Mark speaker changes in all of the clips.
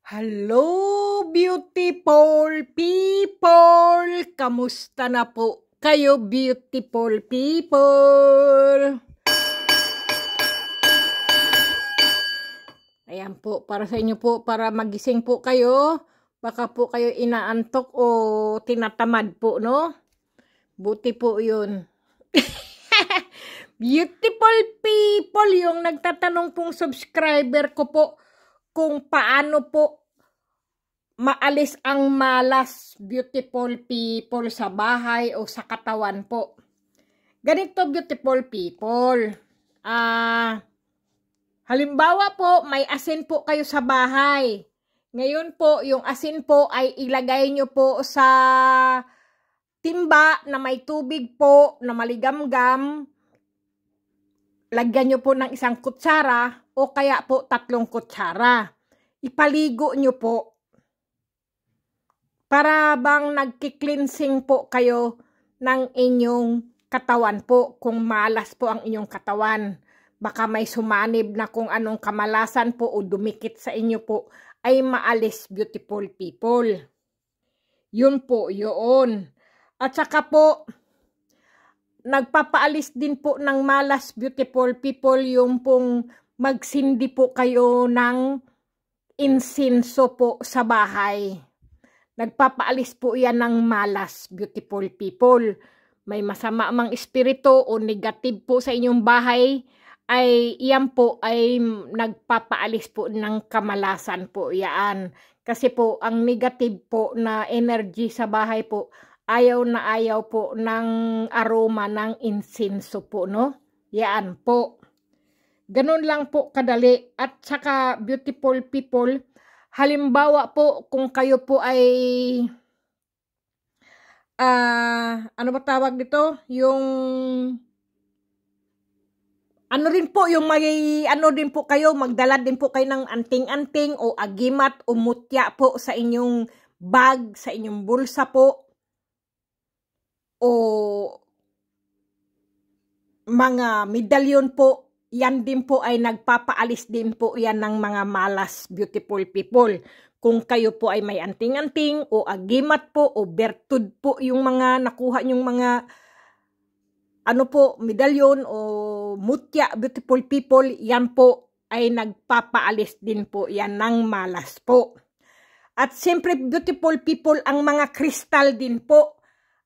Speaker 1: Hello, beautiful people! Kamusta na po kayo, beautiful people? Ayan po, para sa inyo po, para magising po kayo. Baka po kayo inaantok o tinatamad po, no? Buti po yun. Beautiful people, yung nagtatanong pong subscriber ko po kung paano po maalis ang malas, beautiful people, sa bahay o sa katawan po. Ganito, beautiful people. Halimbawa po, may asin po kayo sa bahay. Ngayon po, yung asin po ay ilagay nyo po sa timba na may tubig po na maligamgam. Lagyan nyo po ng 1 kutsara o kaya po 3 kutsara. Ipaligo nyo po. Para bang nagki-cleansing po kayo ng inyong katawan po kung malas po ang inyong katawan. Baka may sumanib na kung anong kamalasan po o dumikit sa inyo po ay maalis, beautiful people. Yun po, yun. At saka po, nagpapaalis din po ng malas, beautiful people, yung pong magsindi po kayo ng insinso po sa bahay. Nagpapaalis po yan ng malas, beautiful people. May masama mang espiritu o negative po sa inyong bahay, ay yan po ay nagpapaalis po ng kamalasan po yan. Kasi po ang negative po na energy sa bahay po, ayaw na ayaw po ng aroma ng insinso po, no? Yan po. Ganun lang po kadali. At saka, beautiful people, halimbawa po kung kayo po ay ano ba tawag dito? Yung ano rin po, yung may ano din po kayo, magdala din po kayo ng anting-anting o agimat o mutya po sa inyong bag, sa inyong bulsa po. O mga medalyon po, yan din po ay nagpapaalis din po yan ng mga malas, beautiful people. Kung kayo po ay may anting-anting o agimat po o bertud po yung mga nakuha yung mga ano po, medalyon o mutya, beautiful people, yan po ay nagpapaalis din po yan ng malas po. At siyempre, beautiful people, ang mga kristal din po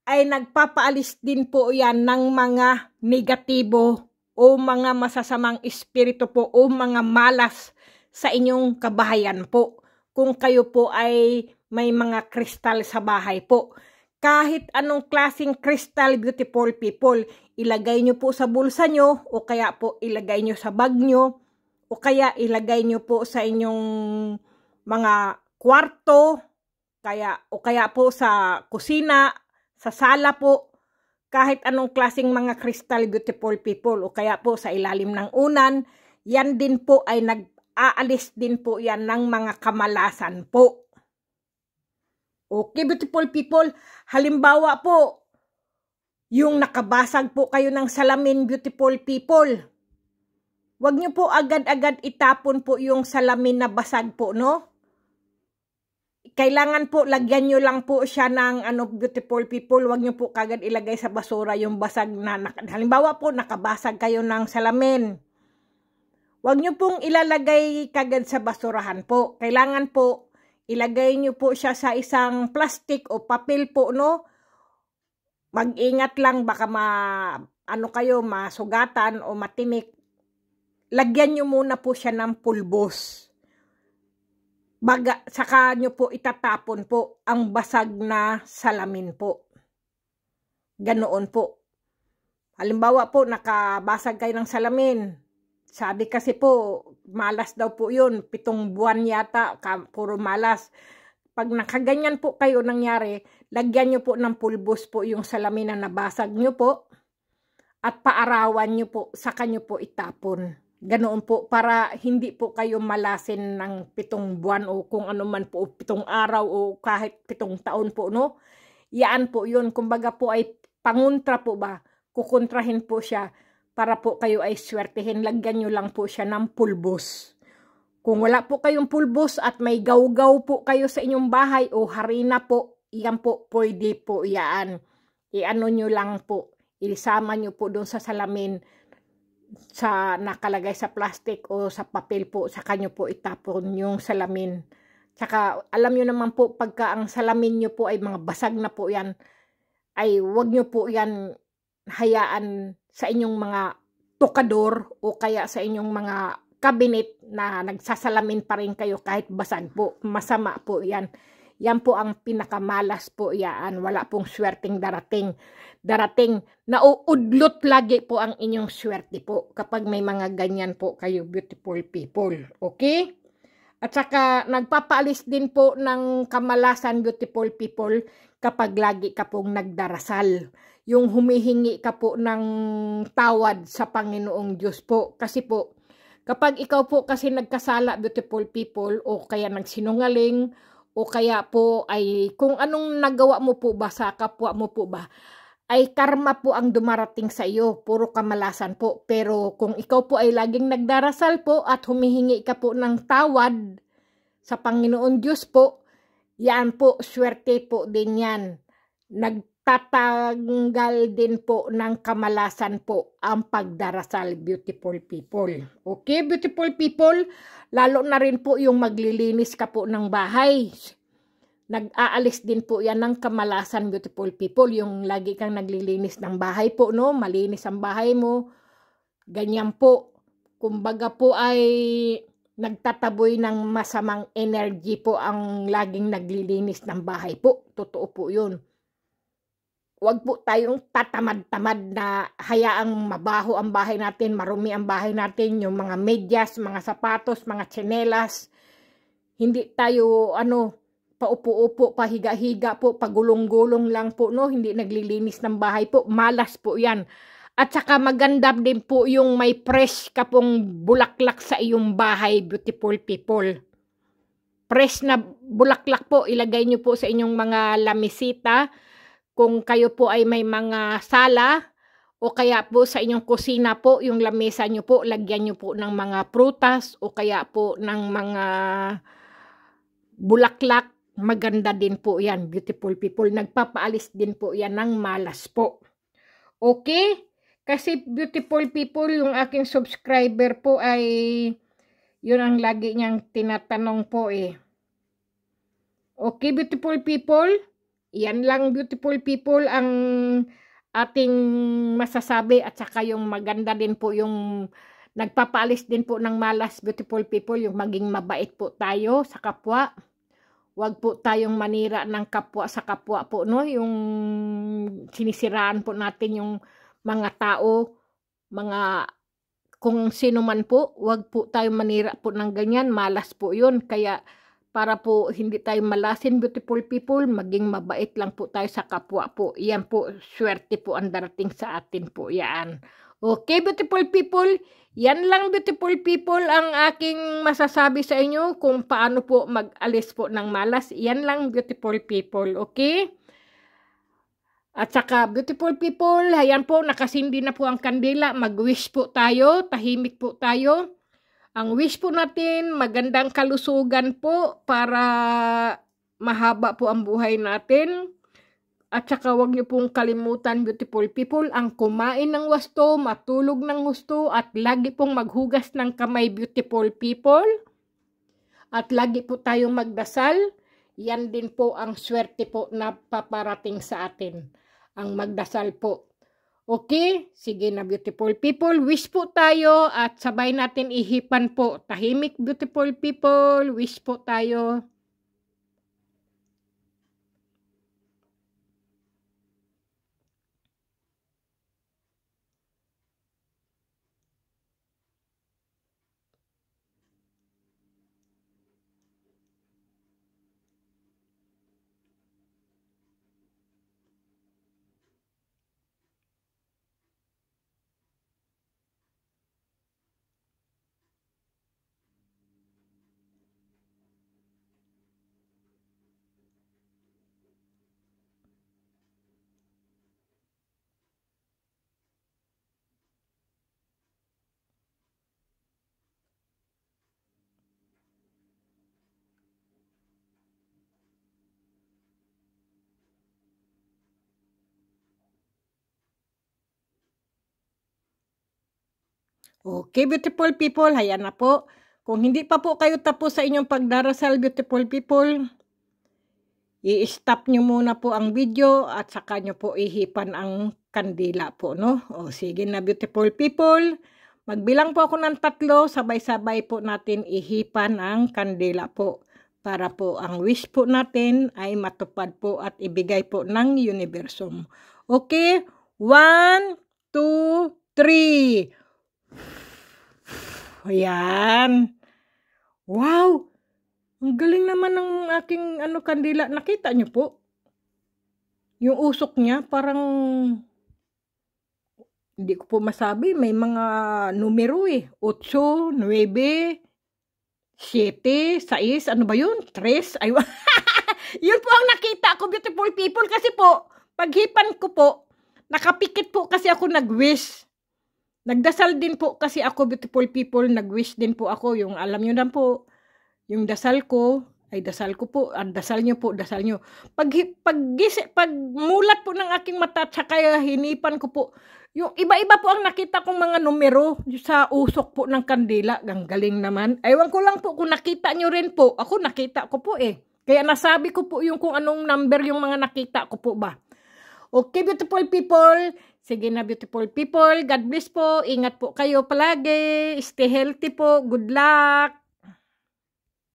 Speaker 1: ay nagpapaalis din po yan ng mga negatibo o mga masasamang espiritu po o mga malas sa inyong kabahayan po. Kung kayo po ay may mga kristal sa bahay po. Kahit anong klaseng kristal, beautiful people, ilagay nyo po sa bulsa nyo o kaya po ilagay nyo sa bag nyo o kaya ilagay nyo po sa inyong mga kwarto o kaya po sa kusina, sa sala po, kahit anong klaseng mga kristal, beautiful people, o kaya po sa ilalim ng unan, yan din po ay nag-aalis din po yan ng mga kamalasan po. Okay, beautiful people, halimbawa po, yung nakabasag po kayo ng salamin, beautiful people, wag nyo po agad-agad itapon po yung salamin na basag po, no? Kailangan po, lagyan nyo lang po siya ng beautiful people. Huwag nyo po kagad ilagay sa basura yung basag na, halimbawa po, nakabasag kayo ng salamin. Huwag nyo pong ilalagay kagad sa basurahan po. Kailangan po, ilagay nyo po siya sa isang plastic o papel po, no? Mag-ingat lang, baka masugatan o matinik. Lagyan nyo muna po siya ng pulbos. Saka nyo po itatapon po ang basag na salamin po. Ganoon po. Halimbawa po, nakabasag kayo ng salamin. Sabi kasi po, malas daw po yun. 7 buwan yata, puro malas. Pag nakaganyan po kayo nangyari, lagyan nyo po ng pulbos po yung salamin na nabasag nyo po. At paarawan nyo po, saka nyo po itapon. Ganoon po, para hindi po kayo malasin ng 7 buwan o kung ano man po, 7 araw o kahit 7 taon po, no? Yan po yun, kumbaga po ay pangontra po ba? Kukontrahin po siya para po kayo ay swertehin. Lagyan nyo lang po siya ng pulbos. Kung wala po kayong pulbos at may gawgaw po kayo sa inyong bahay o harina po, yan po pwede po yan. Iano nyo lang po, isama nyo po doon sa salamin sa nakalagay sa plastic o sa papel po, sa kanyo po itapon yung salamin. Tsaka alam nyo naman po, pagka ang salamin nyo po ay mga basag na po yan, ay wag nyo po yan hayaan sa inyong mga tukador o kaya sa inyong mga cabinet na nagsasalamin pa rin kayo kahit basag po. Masama po yan. Yan po ang pinakamalas po yan. Wala pong swerteng darating. Darating, nauudlot lagi po ang inyong swerte po kapag may mga ganyan po kayo, beautiful people. Okay? At saka nagpapaalis din po ng kamalasan, beautiful people, kapag lagi ka pong nagdarasal. Yung humihingi ka po ng tawad sa Panginoong Diyos po. Kasi po, kapag ikaw po kasi nagkasala, beautiful people, o kaya nagsinungaling, o kaya po ay kung anong nagawa mo po ba sa kapwa mo po ba, ay karma po ang dumarating sa iyo, puro kamalasan po. Pero kung ikaw po ay laging nagdarasal po at humihingi ka po ng tawad sa Panginoon Diyos po, yan po, swerte po din yan. Nagtatanggal din po ng kamalasan po ang pagdarasal, beautiful people. Okay, beautiful people? Lalo na rin po yung maglilinis ka po ng bahay. Nag-aalis din po yan ng kamalasan, beautiful people. Yung lagi kang naglilinis ng bahay po, no? Malinis ang bahay mo. Ganyan po. Kumbaga po ay nagtataboy ng masamang energy po ang laging naglilinis ng bahay po. Totoo po yun. Huwag po tayong tatamad-tamad na hayaang mabaho ang bahay natin, marumi ang bahay natin, yung mga medyas, mga sapatos, mga tsinelas. Hindi tayo, paupo-upo, pahiga-higa po, pagulong-gulong lang po, no? Hindi naglilinis ng bahay po. Malas po yan. At saka maganda din po yung may fresh ka pong bulaklak sa iyong bahay, beautiful people. Fresh na bulaklak po, ilagay nyo po sa inyong mga lamisita. Kung kayo po ay may mga sala, o kaya po sa inyong kusina po, yung lamesa nyo po, lagyan nyo po ng mga prutas, o kaya po ng mga bulaklak. Maganda din po yan, beautiful people. Nagpapaalis din po yan ng malas po. Okay? Kasi beautiful people, yung aking subscriber po ay, yun ang lagi niyang tinatanong po eh. Okay, beautiful people? Yan lang, beautiful people, ang ating masasabi. At saka yung maganda din po yung nagpapaalis din po ng malas, beautiful people, yung maging mabait po tayo sa kapwa. Huwag po tayong manira ng kapwa sa kapwa po, no? Yung sinisiraan po natin yung mga tao, kung sino man po, huwag po tayong manira po ng ganyan, malas po yun. Kaya para po hindi tayo malasin, beautiful people, maging mabait lang po tayo sa kapwa po. Yan po, swerte po ang darating sa atin po, yan. Okay, beautiful people, yan lang, beautiful people, ang aking masasabi sa inyo kung paano po mag-alis po ng malas. Yan lang, beautiful people, okay? At saka, beautiful people, ayan po, nakasindi na po ang kandila. Mag-wish po tayo, tahimik po tayo. Ang wish po natin, magandang kalusugan po para mahaba po ang buhay natin. At saka huwag niyo pong kalimutan, beautiful people, ang kumain ng wasto, matulog ng gusto, at lagi pong maghugas ng kamay, beautiful people. At lagi po tayong magdasal. Yan din po ang swerte po na paparating sa atin. Ang magdasal po. Okay? Sige na, beautiful people. Wish po tayo at sabay natin ihipan po. Tahimik, beautiful people. Wish po tayo. Okay, beautiful people, hayan na po. Kung hindi pa po kayo tapos sa inyong pagdarasal, beautiful people, i-stop nyo muna po ang video at saka nyo po ihipan ang kandila po, no? O, sige na, beautiful people. Magbilang po ako ng 3, sabay-sabay po natin ihipan ang kandila po. Para po ang wish po natin ay matupad po at ibigay po ng universum. Okay? 1, 2, 3. Ayan. Wow! Ang galing naman ng aking kandila. Nakita nyo po? Yung usok niya parang hindi ko po masabi. May mga numero 8, 9, 7, 6. Ano ba yun? 3. Ay, yun po ang nakita ko, beautiful people. Kasi po, paghipan ko po, nakapikit po kasi ako nag-wish. Nagdasal din po kasi ako, beautiful people. Nag-wish din po ako. Yung alam nyo na po, yung dasal ko, ay dasal ko po. Dasal nyo po, dasal nyo. Pag mulat po ng aking mata, tsaka hinipan ko po, yung iba-iba po ang nakita kong mga numero sa usok po ng kandila. Ang galing naman. Ewan ko lang po kung nakita nyo rin po. Ako nakita ko po Kaya nasabi ko po yung kung anong number yung mga nakita ko po ba. Okay, beautiful people. Sige na, beautiful people. God bless po. Ingat po kayo palagi. Stay healthy po. Good luck.